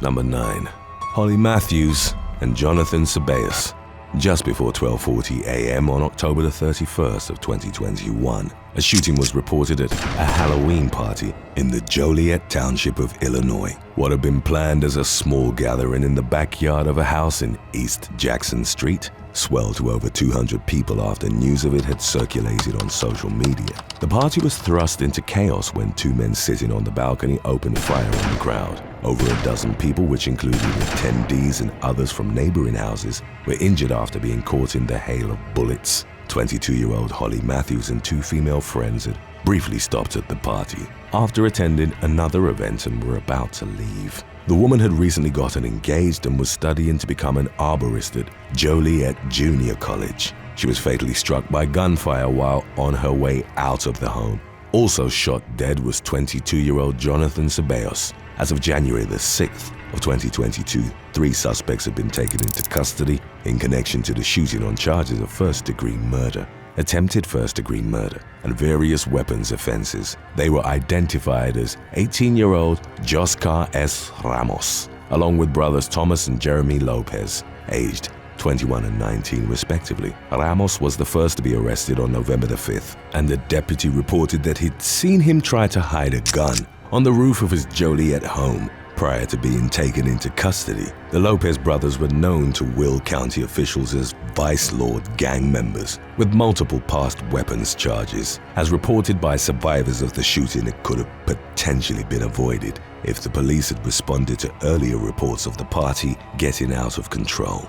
Number 9. Holly Matthews and Jonathan Ceballos. Just before 12:40 a.m. on October the 31st of 2021, a shooting was reported at a Halloween party in the Joliet township of Illinois. What had been planned as a small gathering in the backyard of a house in East Jackson Street swelled to over 200 people after news of it had circulated on social media. The party was thrust into chaos when two men sitting on the balcony opened fire on the crowd. Over a dozen people, which included attendees and others from neighboring houses, were injured after being caught in the hail of bullets. 22-year-old Holly Matthews and two female friends had briefly stopped at the party after attending another event and were about to leave. The woman had recently gotten engaged and was studying to become an arborist at Joliet Junior College. She was fatally struck by gunfire while on her way out of the home. Also shot dead was 22-year-old Jonathan Ceballos. As of January the 6th of 2022, 3 suspects have been taken into custody in connection to the shooting on charges of first-degree murder, attempted first-degree murder, and various weapons offenses. They were identified as 18-year-old Joscar S. Ramos, along with brothers Thomas and Jeremy Lopez, aged 21 and 19 respectively. Ramos was the first to be arrested on November the 5th, and the deputy reported that he'd seen him try to hide a gun on the roof of his Joliet home prior to being taken into custody. The Lopez brothers were known to Will County officials as Vice Lord gang members with multiple past weapons charges. As reported by survivors of the shooting, it could have potentially been avoided if the police had responded to earlier reports of the party getting out of control.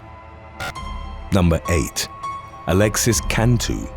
Number 8. Alexis Cantu.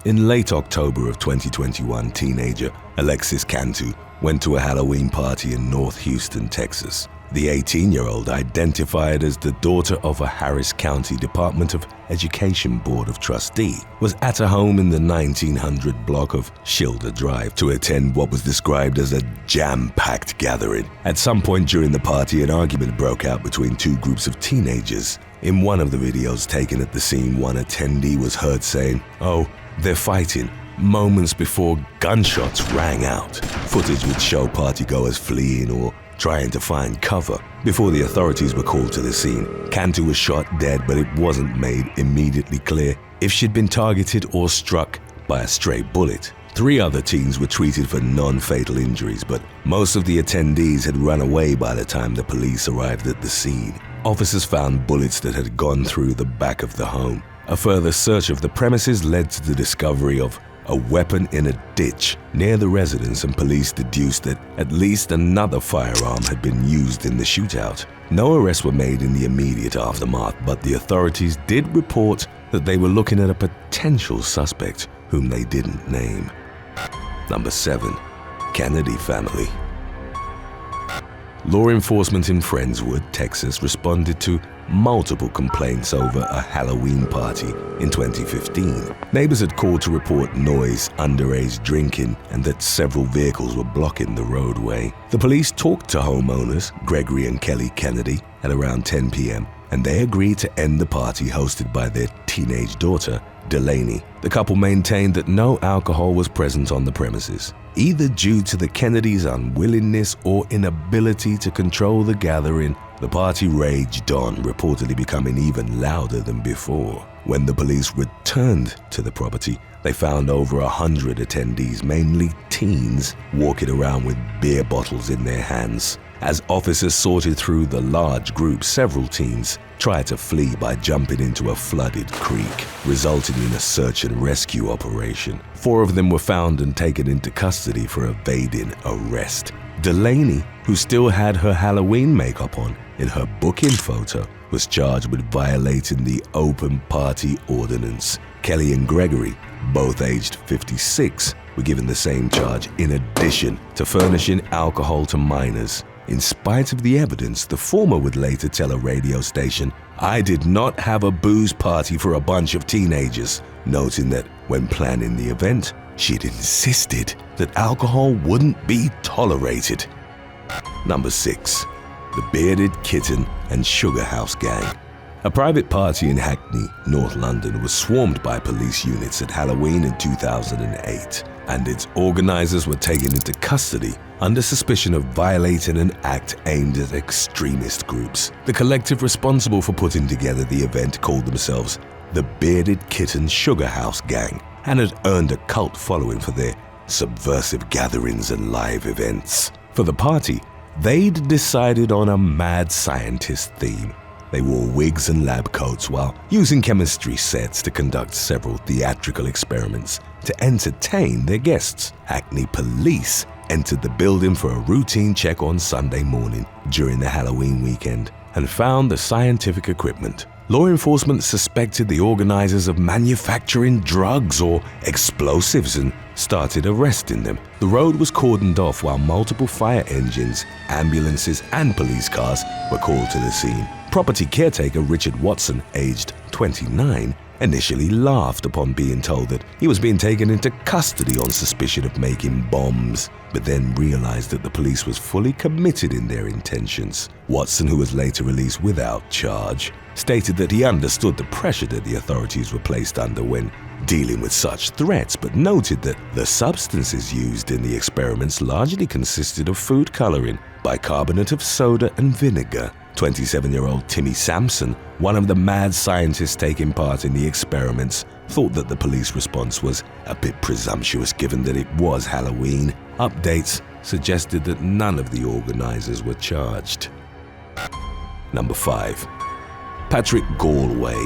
In late October of 2021, teenager Alexis Cantu went to a Halloween party in North Houston, Texas. The 18-year-old, identified as the daughter of a Harris County Department of Education Board of Trustee, was at a home in the 1900 block of Schilder Drive to attend what was described as a jam-packed gathering. At some point during the party, an argument broke out between two groups of teenagers. In one of the videos taken at the scene, one attendee was heard saying, "Oh, they're fighting," moments before gunshots rang out. Footage would show partygoers fleeing or trying to find cover. Before the authorities were called to the scene, Cantu was shot dead, but it wasn't made immediately clear if she'd been targeted or struck by a stray bullet. 3 other teens were treated for non-fatal injuries, but most of the attendees had run away by the time the police arrived at the scene. Officers found bullets that had gone through the back of the home. A further search of the premises led to the discovery of a weapon in a ditch near the residence, and police deduced that at least another firearm had been used in the shootout. No arrests were made in the immediate aftermath, but the authorities did report that they were looking at a potential suspect whom they didn't name. Number 7. Kennedy family. Law enforcement in Friendswood, Texas, responded to multiple complaints over a Halloween party in 2015. Neighbors had called to report noise, underage drinking, and that several vehicles were blocking the roadway. The police talked to homeowners, Gregory and Kelly Kennedy, at around 10 p.m., and they agreed to end the party hosted by their teenage daughter, Delaney. The couple maintained that no alcohol was present on the premises, either due to the Kennedys' unwillingness or inability to control the gathering. The party raged on, reportedly becoming even louder than before. When the police returned to the property, they found over 100 attendees, mainly teens, walking around with beer bottles in their hands. As officers sorted through the large group, several teens tried to flee by jumping into a flooded creek, resulting in a search and rescue operation. 4 of them were found and taken into custody for evading arrest. Delaney, who still had her Halloween makeup on in her booking photo, was charged with violating the open party ordinance. Kelly and Gregory, both aged 56, were given the same charge in addition to furnishing alcohol to minors. In spite of the evidence, the former would later tell a radio station, "I did not have a booze party for a bunch of teenagers," noting that when planning the event, she'd insisted that alcohol wouldn't be tolerated. Number 6. The Bearded Kitten and Sugar House Gang. A private party in Hackney, North London, was swarmed by police units at Halloween in 2008, and its organizers were taken into custody under suspicion of violating an act aimed at extremist groups. The collective responsible for putting together the event called themselves the Bearded Kitten Sugar House Gang and had earned a cult following for their subversive gatherings and live events. For the party, they'd decided on a mad scientist theme. They wore wigs and lab coats while using chemistry sets to conduct several theatrical experiments to entertain their guests. Hackney police entered the building for a routine check on Sunday morning during the Halloween weekend and found the scientific equipment. Law enforcement suspected the organizers of manufacturing drugs or explosives and started arresting them. The road was cordoned off while multiple fire engines, ambulances, and police cars were called to the scene. Property caretaker Richard Watson, aged 29, initially laughed upon being told that he was being taken into custody on suspicion of making bombs, but then realized that the police was fully committed in their intentions. Watson, who was later released without charge, stated that he understood the pressure that the authorities were placed under when dealing with such threats, but noted that the substances used in the experiments largely consisted of food coloring, bicarbonate of soda, and vinegar. 27-year-old Timmy Sampson, one of the mad scientists taking part in the experiments, thought that the police response was a bit presumptuous given that it was Halloween. Updates suggested that none of the organizers were charged. Number 5. Patrick Galway.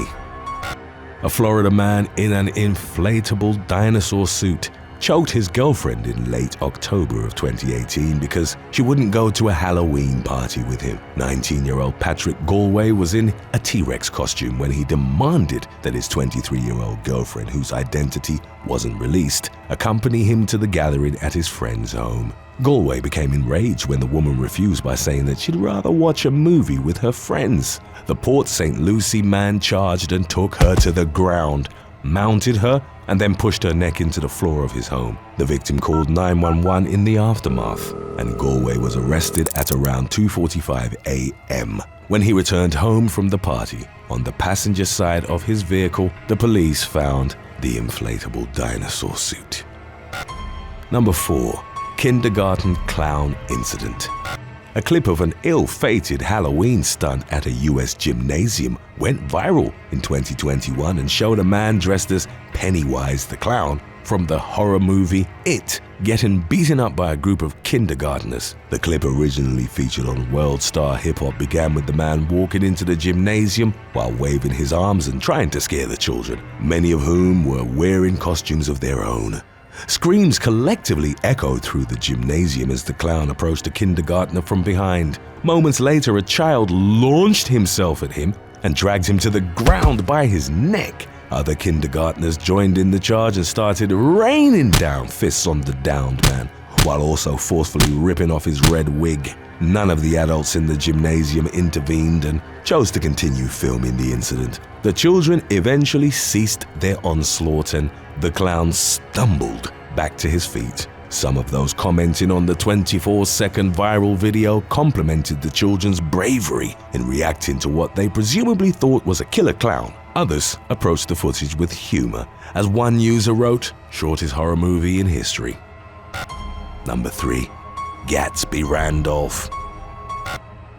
A Florida man in an inflatable dinosaur suit choked his girlfriend in late October of 2018 because she wouldn't go to a Halloween party with him. 19-year-old Patrick Galway was in a T-Rex costume when he demanded that his 23-year-old girlfriend, whose identity wasn't released, accompany him to the gathering at his friend's home. Galway became enraged when the woman refused by saying that she'd rather watch a movie with her friends. The Port St. Lucie man charged and took her to the ground, mounted her, and then pushed her neck into the floor of his home. The victim called 911 in the aftermath, and Galway was arrested at around 2:45 a.m. When he returned home from the party, on the passenger side of his vehicle, the police found the inflatable dinosaur suit. Number 4. Kindergarten Clown Incident. A clip of an ill-fated Halloween stunt at a US gymnasium went viral in 2021 and showed a man dressed as Pennywise the Clown from the horror movie It getting beaten up by a group of kindergartners. The clip, originally featured on World Star Hip Hop, began with the man walking into the gymnasium while waving his arms and trying to scare the children, many of whom were wearing costumes of their own. Screams collectively echoed through the gymnasium as the clown approached a kindergartner from behind. Moments later, a child launched himself at him and dragged him to the ground by his neck. Other kindergartners joined in the charge and started raining down fists on the downed man, while also forcefully ripping off his red wig. None of the adults in the gymnasium intervened and chose to continue filming the incident. The children eventually ceased their onslaught and the clown stumbled back to his feet. Some of those commenting on the 24-second viral video complimented the children's bravery in reacting to what they presumably thought was a killer clown. Others approached the footage with humor. As one user wrote, "Shortest horror movie in history." Number 3. Gatsby Randolph.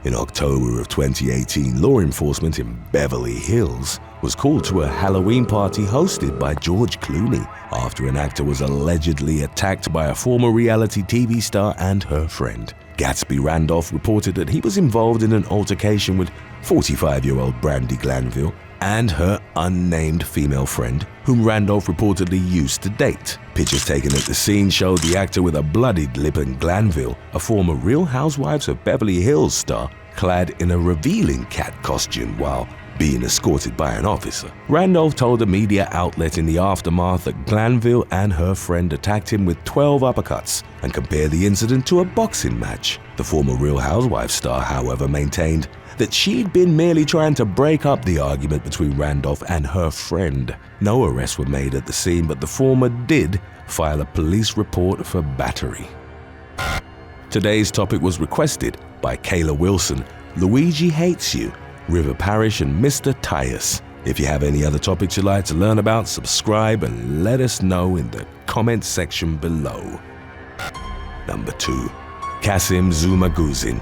In October of 2018, law enforcement in Beverly Hills was called to a Halloween party hosted by George Clooney after an actor was allegedly attacked by a former reality TV star and her friend. Gatsby Randolph reported that he was involved in an altercation with 45-year-old Brandy Glanville and her unnamed female friend, whom Randolph reportedly used to date. Pictures taken at the scene showed the actor with a bloodied lip and Glanville, a former Real Housewives of Beverly Hills star, clad in a revealing cat costume while being escorted by an officer. Randolph told a media outlet in the aftermath that Glanville and her friend attacked him with 12 uppercuts and compared the incident to a boxing match. The former Real Housewives star, however, maintained that she'd been merely trying to break up the argument between Randolph and her friend. No arrests were made at the scene, but the former did file a police report for battery. Today's topic was requested by Kayla Wilson, Luigi Hates You, River Parish, and Mr. Tyus. If you have any other topics you'd like to learn about, subscribe and let us know in the comment section below. Number 2. Kasim Zumaguzin.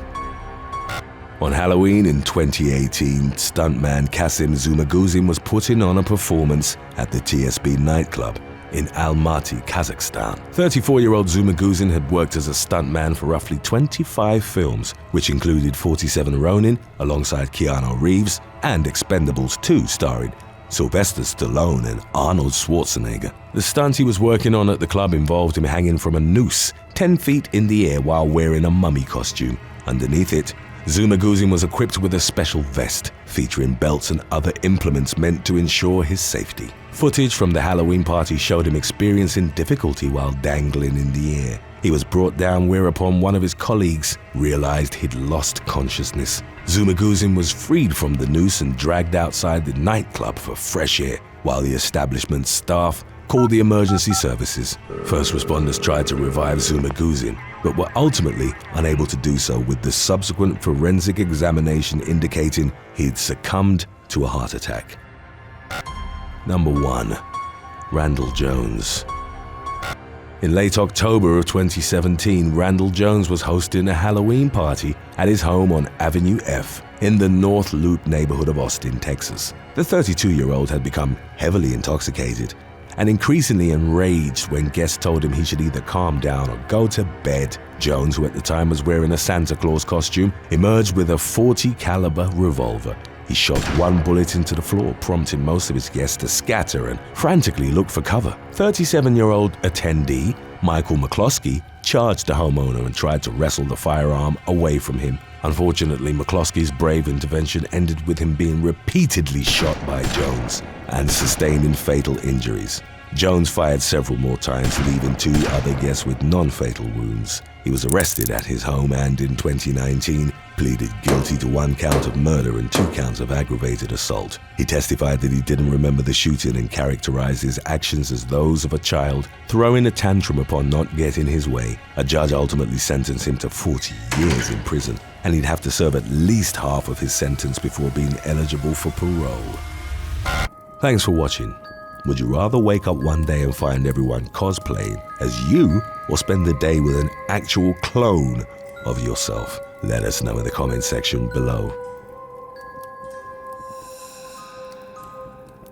On Halloween in 2018, stuntman Kasim Zumaguzin was putting on a performance at the TSB nightclub in Almaty, Kazakhstan. 34-year-old Zumaguzin had worked as a stuntman for roughly 25 films, which included 47 Ronin alongside Keanu Reeves and Expendables 2 starring Sylvester Stallone and Arnold Schwarzenegger. The stunt he was working on at the club involved him hanging from a noose 10 feet in the air while wearing a mummy costume. Underneath it, Zumaguzin was equipped with a special vest featuring belts and other implements meant to ensure his safety. Footage from the Halloween party showed him experiencing difficulty while dangling in the air. He was brought down, whereupon one of his colleagues realized he'd lost consciousness. Zumaguzin was freed from the noose and dragged outside the nightclub for fresh air, while the establishment's staff called the emergency services. First responders tried to revive Zumaguzin, but were ultimately unable to do so, with the subsequent forensic examination indicating he'd succumbed to a heart attack. Number 1. Randall Jones. In late October of 2017, Randall Jones was hosting a Halloween party at his home on Avenue F in the North Loop neighborhood of Austin, Texas. The 32-year-old had become heavily intoxicated and increasingly enraged when guests told him he should either calm down or go to bed. Jones, who at the time was wearing a Santa Claus costume, emerged with a .40 caliber revolver. He shot one bullet into the floor, prompting most of his guests to scatter and frantically look for cover. 37-year-old attendee Michael McCloskey charged the homeowner and tried to wrestle the firearm away from him. Unfortunately, McCloskey's brave intervention ended with him being repeatedly shot by Jones and sustaining fatal injuries. Jones fired several more times, leaving 2 other guests with non-fatal wounds. He was arrested at his home and in 2019 pleaded guilty to 1 count of murder and 2 counts of aggravated assault. He testified that he didn't remember the shooting and characterized his actions as those of a child throwing a tantrum upon not getting his way. A judge ultimately sentenced him to 40 years in prison, and he'd have to serve at least half of his sentence before being eligible for parole. Thanks for watching. Would you rather wake up one day and find everyone cosplaying as you, or spend the day with an actual clone of yourself? Let us know in the comment section below.